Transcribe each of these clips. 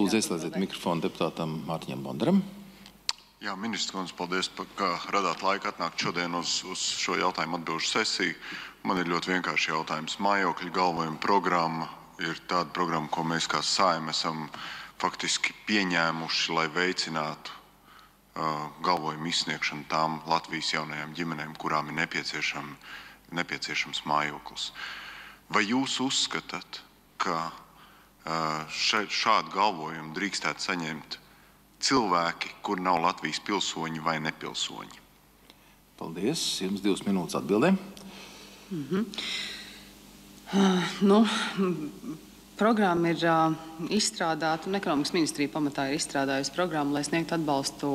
Lūdzu, ieslēdziet mikrofonu deputātam Mārtiņam Bondaram. Jā, ministrs kundze, paldies, ka radāt laiku atnākt šodien uz šo jautājumu atbilžu sesiju. Man ir ļoti vienkārši jautājums. Mājokļu galvojuma programma ir tāda programma, ko mēs kā Saeima esam faktiski pieņēmuši, lai veicinātu galvojumu izsniegšanu tām Latvijas jaunajām ģimenēm, kurām ir nepieciešams mājoklis. Vai jūs uzskatāt, ka šādu galvojumu drīkstētu saņemt cilvēki, kur nav Latvijas pilsoņi vai nepilsoņi? Paldies. Jums 2 minūtes atbildēm. Programma ir izstrādāta, un ekonomikas ministrija pamatā ir izstrādājusi programmu, lai sniegtu atbalstu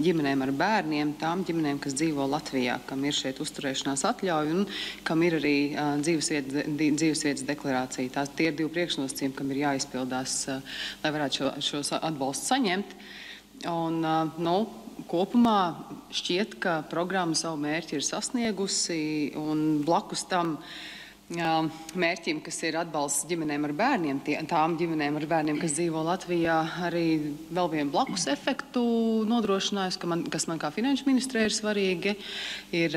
ģimenēm ar bērniem, tām ģimenēm, kas dzīvo Latvijā, kam ir šeit uzturēšanās atļauja un kam ir arī dzīvesvietas deklarācija. Tie ir 2 priekšnosacījumi, kam ir jāizpildās, lai varētu šos atbalstus saņemt. Un, kopumā šķiet, ka programma savu mērķi ir sasniegusi, un blakus tam mērķim, kas ir atbalsts ģimenēm ar bērniem, tām ģimenēm ar bērniem, kas dzīvo Latvijā, arī vēl vienu blakus efektu nodrošinājusi, kas man kā finanšu ministrē ir svarīgi, ir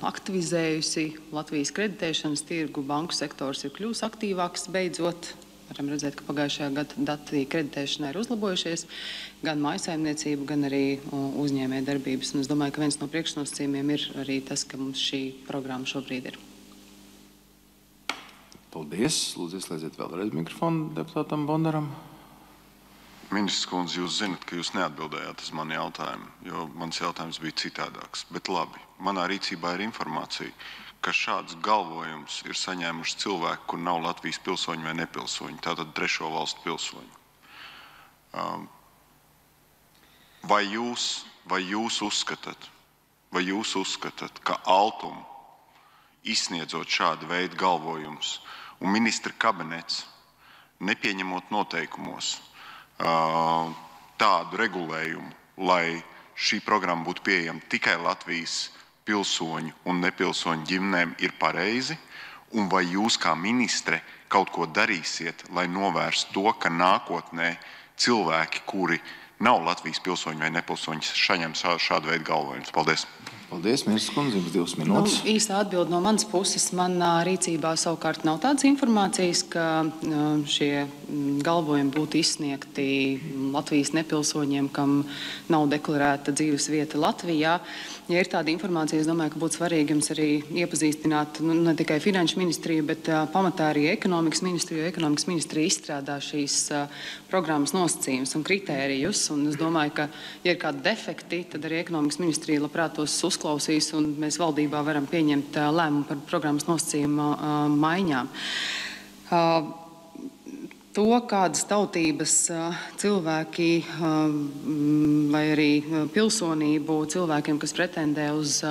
aktivizējusi Latvijas kreditēšanas tirgu, banku sektors ir kļūs aktīvāks beidzot. Varam redzēt, ka pagājušajā gadā dati kreditēšanai ir uzlabojušies, gan mājsaimniecību, gan arī uzņēmē darbības. Un es domāju, ka viens no priekšnosacījumiem ir arī tas, ka mums šī programma šobrīd ir. Paldies. Lūdzu, ieslēdziet vēlreiz mikrofonu deputātam Bondaram. Ministrs kundze, jūs zinat, ka jūs neatbildējāt uz mani jautājumu, jo mans jautājums bija citādāks. Bet labi, manā rīcībā ir informācija, ka šāds galvojums ir saņēmuši cilvēki, kur nav Latvijas pilsoņi vai nepilsoņi, tātad trešo valstu pilsoņi. Vai jūs uzskatāt, ka Altuma, izsniedzot šādu veidu galvojumus, un ministra kabinets, nepieņemot noteikumos tādu regulējumu, lai šī programma būtu pieejama tikai Latvijas pilsoņu un nepilsoņu ģimenēm, ir pareizi? Un vai jūs kā ministre kaut ko darīsiet, lai novērstu to, ka nākotnē cilvēki, kuri nav Latvijas pilsoņi vai nepilsoņi, saņem šādu veidu galvojumus? Paldies. Paldies, ministrs kundze, jums 2 minūtes. Īsta atbilde no manas puses. Manā rīcībā savukārt nav tādas informācijas, ka šie galvojumi būtu izsniegti Latvijas nepilsoņiem, kam nav deklarēta dzīves vieta Latvijā. Ja ir tāda informācija, es domāju, ka būtu svarīgi jums arī iepazīstināt ne tikai finanšu ministriju, bet pamatā arī ekonomikas ministriju, jo ekonomikas ministrija izstrādā šīs programmas nosacījumus un kritērijus. Un es domāju, ka, ja ir kādi defekti, tad arī ekonomikas ministrija labprāt tos uzklausīs, un mēs valdībā varam pieņemt lēmumu par programmas nosacījumu maiņām. To, kādas tautības cilvēki vai arī pilsonību cilvēkiem, kas pretendē uz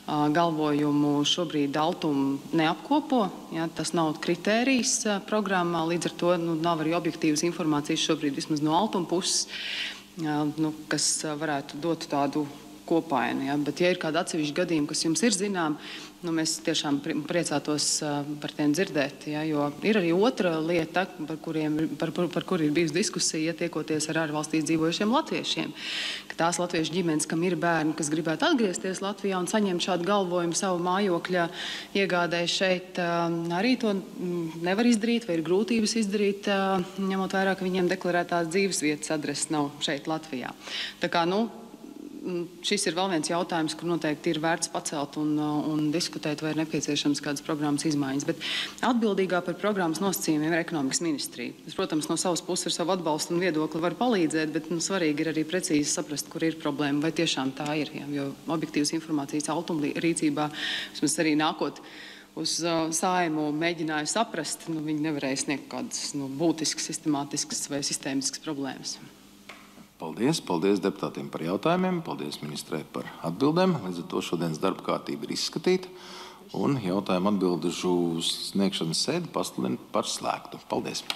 galvojumu, šobrīd Altuma neapkopo. Ja, tas nav kritērijs programmā, līdz ar to nav arī objektīvas informācijas šobrīd vismaz no Altuma puses, kas varētu dot tādu kopainu. Ja? Bet, ja ir kādi atsevišķi gadījumi, kas jums ir zinām, mēs tiešām priecātos par tiem dzirdēt. Ja? Jo ir arī otra lieta, par kuru ir bijusi diskusija, tiekoties ar ārvalstīs dzīvojušiem latviešiem. Ka tās latviešu ģimenes, kam ir bērni, kas gribētu atgriezties Latvijā un saņemt šādu galvojumu savu mājokļa iegādē šeit, arī to nevar izdarīt vai ir grūtības izdarīt, ņemot vērā, ka viņiem deklarētās dzīves vietas adreses nav šeit Latvijā. Tā kā, šis ir vēl viens jautājums, kur noteikti ir vērts pacelt un diskutēt, vai ir nepieciešams kādas programmas izmaiņas. Bet atbildīgā par programmas nosacījumiem ir ekonomikas ministrija. Es, protams, no savas puses ar savu atbalstu un viedokli varu palīdzēt, bet svarīgi ir arī precīzi saprast, kur ir problēma, vai tiešām tā ir. Ja? Jo objektīvas informācijas Altuma rīcībā, vismaz arī nākot uz Saeimu, mēģināju saprast, viņi nevarēja sniegt kādas būtiskas, sistemātiskas vai sistēmiskas problēmas. Paldies deputātiem par jautājumiem, paldies ministrē par atbildēm. Līdz ar to šodienas darba kārtība ir izskatīta un jautājumu atbildežu sniegšanas sēdi pasludinu par slēgtu. Paldies!